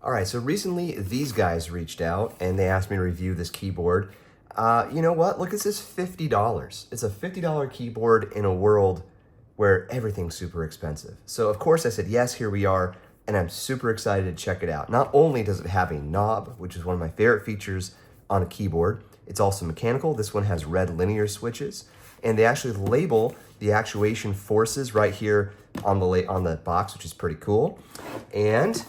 All right, so recently these guys reached out and they asked me to review this keyboard. You know what? Look, it's just $50. It's a $50 keyboard in a world where everything's super expensive. So of course I said, yes, here we are, and I'm super excited to check it out. Not only does it have a knob, which is one of my favorite features on a keyboard, it's also mechanical. This one has red linear switches, and they actually label the actuation forces right here on the box, which is pretty cool. And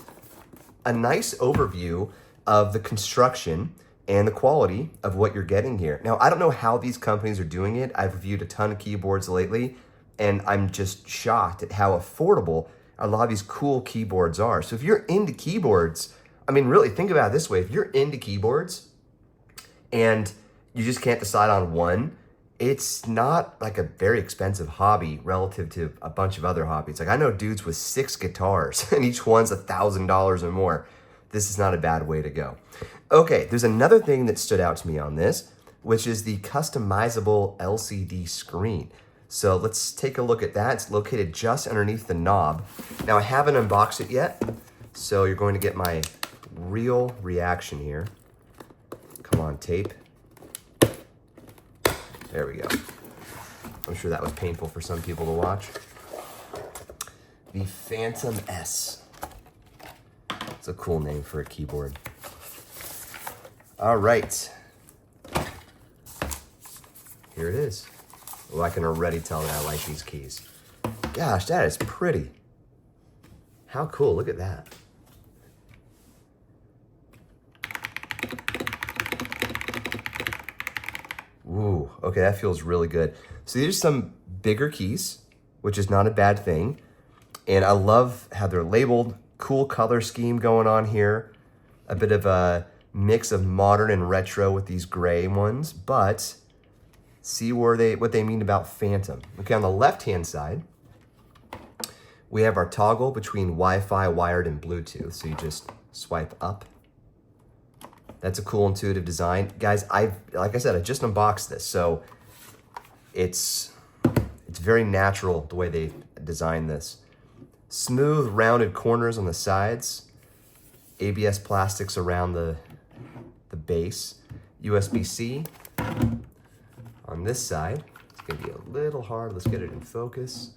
a nice overview of the construction and the quality of what you're getting here. Now, I don't know how these companies are doing it. I've reviewed a ton of keyboards lately, and I'm just shocked at how affordable a lot of these cool keyboards are. So if you're into keyboards, I mean, really think about it this way. If you're into keyboards and you just can't decide on one, it's not like a very expensive hobby relative to a bunch of other hobbies. Like I know dudes with 6 guitars and each one's $1,000 or more. This is not a bad way to go. Okay, there's another thing that stood out to me on this, which is the customizable LCD screen. So let's take a look at that. It's located just underneath the knob. Now I haven't unboxed it yet, so you're going to get my real reaction here. Come on, tape. There we go. I'm sure that was painful for some people to watch. The Phantom S. It's a cool name for a keyboard. All right. Here it is. Oh, I can already tell that I like these keys. Gosh, that is pretty. How cool, look at that. Ooh, okay, that feels really good. So these are some bigger keys, which is not a bad thing. And I love how they're labeled, cool color scheme going on here. A bit of a mix of modern and retro with these gray ones, but see what they mean about Phantom. Okay, on the left-hand side, we have our toggle between Wi-Fi, wired, and Bluetooth. So you just swipe up. That's a cool intuitive design. Guys, like I said, I just unboxed this, so it's very natural the way they designed this. Smooth, rounded corners on the sides, ABS plastics around the base, USB-C on this side. It's gonna be a little hard. Let's get it in focus.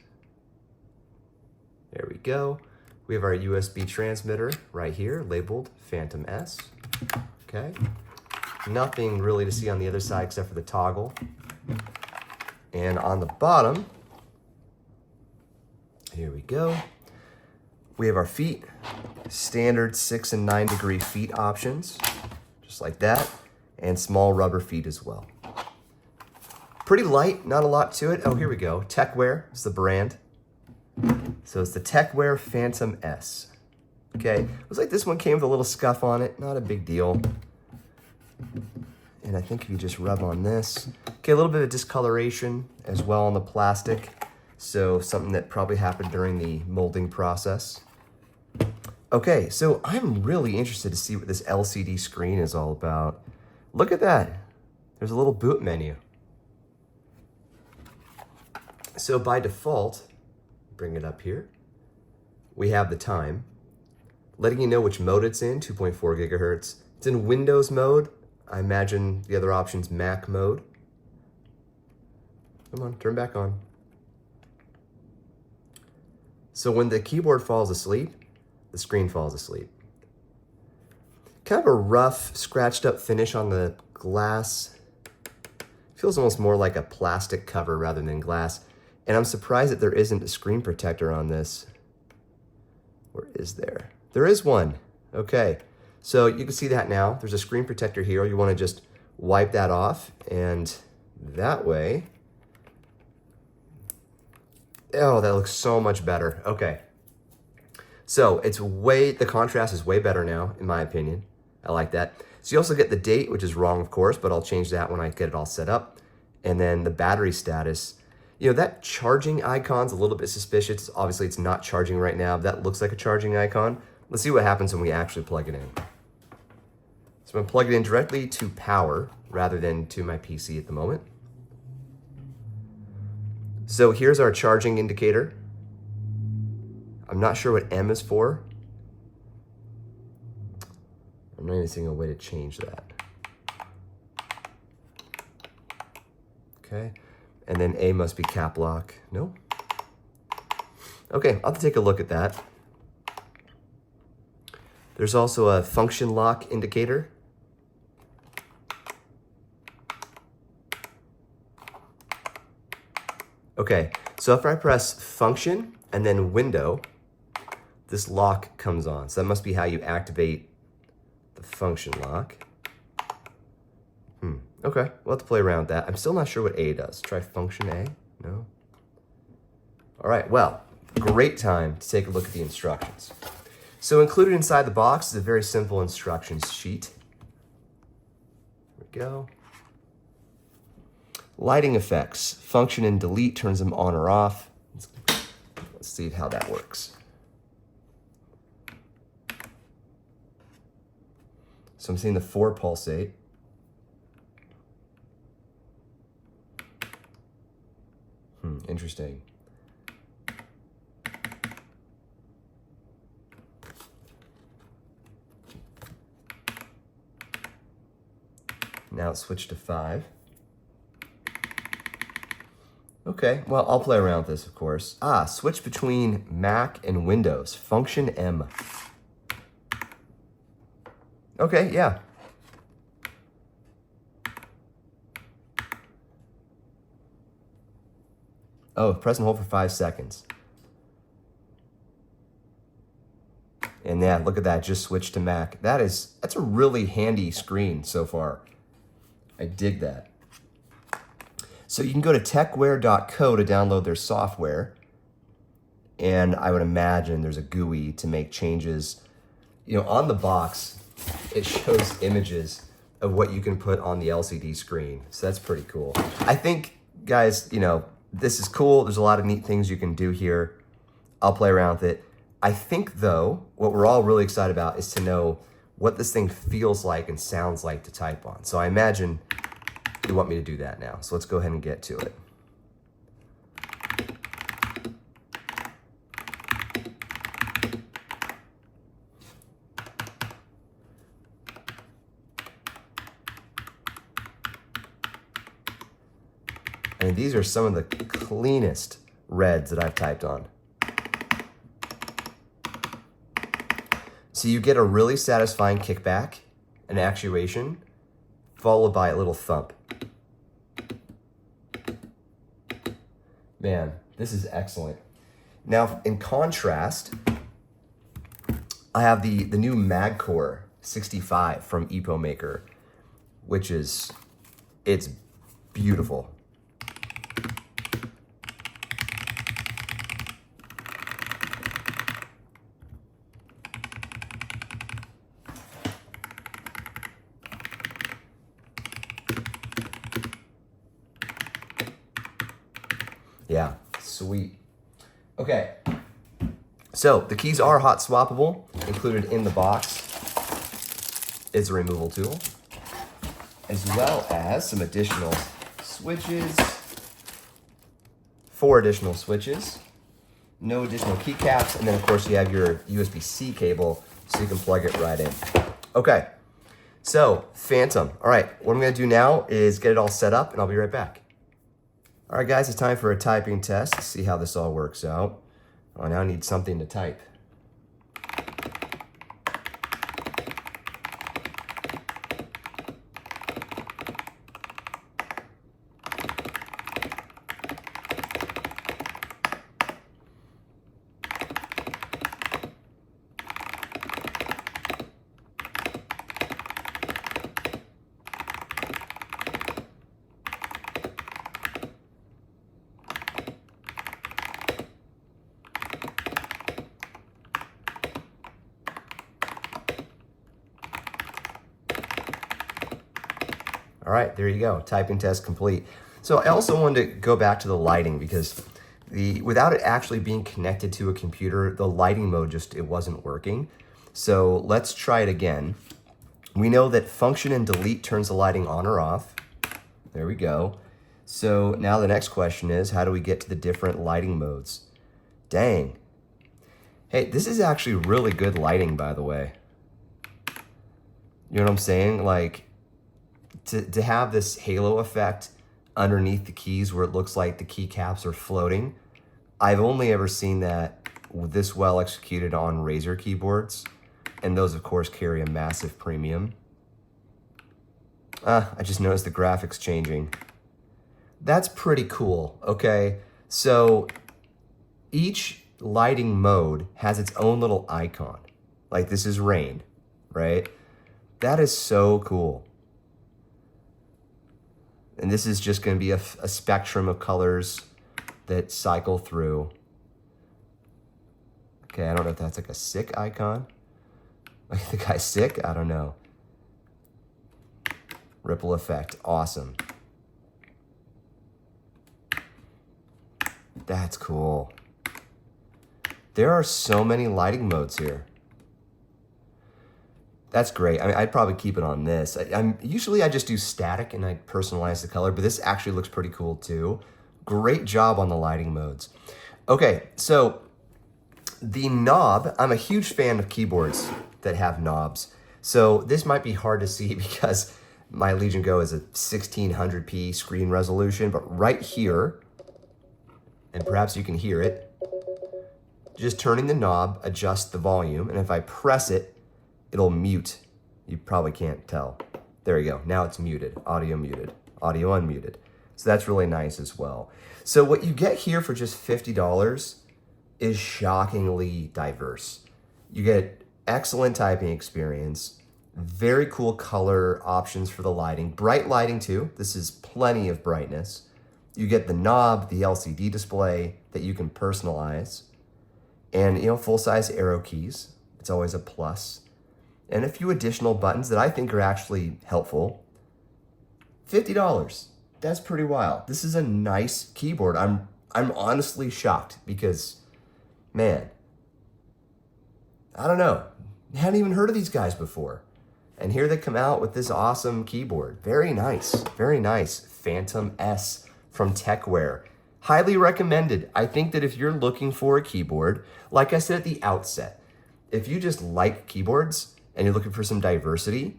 There we go. We have our USB transmitter right here, labeled Phantom S. Okay, nothing really to see on the other side except for the toggle. And on the bottom, here we go. We have our feet, standard 6 and 9 degree feet options, just like that, and small rubber feet as well. Pretty light, not a lot to it. Oh, here we go. Tecware is the brand. So it's the Tecware Phantom S. Okay, looks like this one came with a little scuff on it, not a big deal. And I think if you just rub on this, okay, a little bit of discoloration as well on the plastic. So something that probably happened during the molding process. Okay, so I'm really interested to see what this LCD screen is all about. Look at that. There's a little boot menu. So by default, bring it up here, we have the time, letting you know which mode it's in, 2.4 gigahertz. It's in Windows mode. I imagine the other option's Mac mode. Come on, turn back on. So when the keyboard falls asleep, the screen falls asleep. Kind of a rough, scratched up finish on the glass. Feels almost more like a plastic cover rather than glass. And I'm surprised that there isn't a screen protector on this. Where is there? There is one. Okay. So you can see that now. There's a screen protector here. You want to just wipe that off. And that way... Oh, that looks so much better. Okay. So the contrast is way better now, in my opinion. I like that. So you also get the date, which is wrong, of course, but I'll change that when I get it all set up. And then the battery status. You know, that charging icon's a little bit suspicious. Obviously, it's not charging right now. That looks like a charging icon. Let's see what happens when we actually plug it in. So I'm going to plug it in directly to power rather than to my PC at the moment. So here's our charging indicator. I'm not sure what M is for. I'm not even seeing a way to change that. Okay, and then A must be cap lock. No. Okay, I'll have to take a look at that. There's also a function lock indicator. Okay, so if I press function and then window, this lock comes on. So that must be how you activate the function lock. Okay, we'll have to play around with that. I'm still not sure what A does. Try function A, no? All right, well, great time to take a look at the instructions. So included inside the box is a very simple instructions sheet. There we go. Lighting effects, function and delete turns them on or off. Let's see how that works. So I'm seeing the 4 pulsate. Interesting. Now it's switched to 5. Okay, well, I'll play around with this, of course. Switch between Mac and Windows, function M. Okay, yeah. Oh, press and hold for 5 seconds. And yeah, look at that, just switched to Mac. That's a really handy screen so far. I dig that. So you can go to tecware.co to download their software. And I would imagine there's a GUI to make changes. You know, on the box, it shows images of what you can put on the LCD screen. So that's pretty cool. I think, guys, you know, this is cool. There's a lot of neat things you can do here. I'll play around with it. I think, though, what we're all really excited about is to know what this thing feels like and sounds like to type on. So I imagine you want me to do that now. So let's go ahead and get to it. And these are some of the cleanest reds that I've typed on. So you get a really satisfying kickback, an actuation, followed by a little thump. Man, this is excellent. Now, in contrast, I have the new MagCore 65 from EpoMaker, which is, it's beautiful. Yeah, sweet. Okay, so the keys are hot swappable. Included in the box is a removal tool, as well as some additional switches, 4 additional switches, no additional keycaps, and then of course you have your USB-C cable so you can plug it right in. Okay, so Phantom. All right, what I'm gonna do now is get it all set up and I'll be right back. All right, guys, it's time for a typing test. See how this all works out. Oh, now I need something to type. All right, there you go, typing test complete. So I also wanted to go back to the lighting because without it actually being connected to a computer, the lighting mode it wasn't working. So let's try it again. We know that function and delete turns the lighting on or off. There we go. So now the next question is, how do we get to the different lighting modes? Dang. Hey, this is actually really good lighting, by the way. You know what I'm saying? Like to have this halo effect underneath the keys where it looks like the keycaps are floating. I've only ever seen that this well executed on Razer keyboards. And those, of course, carry a massive premium. I just noticed the graphics changing. That's pretty cool, okay? So each lighting mode has its own little icon. Like this is rain, right? That is so cool. And this is just going to be a spectrum of colors that cycle through. Okay, I don't know if that's like a sick icon. Like the guy's sick? I don't know. Ripple effect, awesome. That's cool. There are so many lighting modes here. That's great. I mean, I'd probably keep it on this. Usually I just do static and I personalize the color, but this actually looks pretty cool too. Great job on the lighting modes. Okay, so the knob, I'm a huge fan of keyboards that have knobs. So this might be hard to see because my Legion Go is a 1600p screen resolution, but right here, and perhaps you can hear it, just turning the knob adjusts the volume, and if I press it, it'll mute. You probably can't tell. There you go. Now it's muted, audio unmuted. So that's really nice as well. So what you get here for just $50 is shockingly diverse. You get excellent typing experience, very cool color options for the lighting, bright lighting too. This is plenty of brightness. You get the knob, the LCD display that you can personalize, and full-size arrow keys. It's always a plus. And a few additional buttons that I think are actually helpful. $50. That's pretty wild. This is a nice keyboard. I'm honestly shocked because, man, I don't know. I hadn't even heard of these guys before. And here they come out with this awesome keyboard. Very nice, very nice. Phantom S from Tecware. Highly recommended. I think that if you're looking for a keyboard, like I said at the outset, if you just like keyboards and you're looking for some diversity,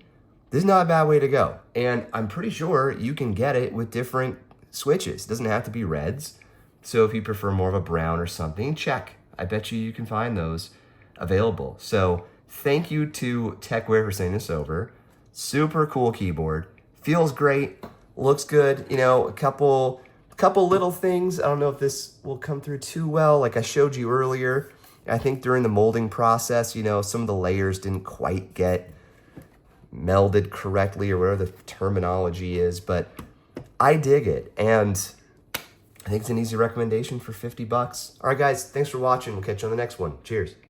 this is not a bad way to go. And I'm pretty sure you can get it with different switches. It doesn't have to be reds. So if you prefer more of a brown or something, check. I bet you can find those available. So thank you to Tecware for sending this over. Super cool keyboard. Feels great. Looks good. A couple little things. I don't know if this will come through too well. Like I showed you earlier, I think during the molding process, some of the layers didn't quite get melded correctly or whatever the terminology is, but I dig it. And I think it's an easy recommendation for $50. All right, guys, thanks for watching. We'll catch you on the next one. Cheers.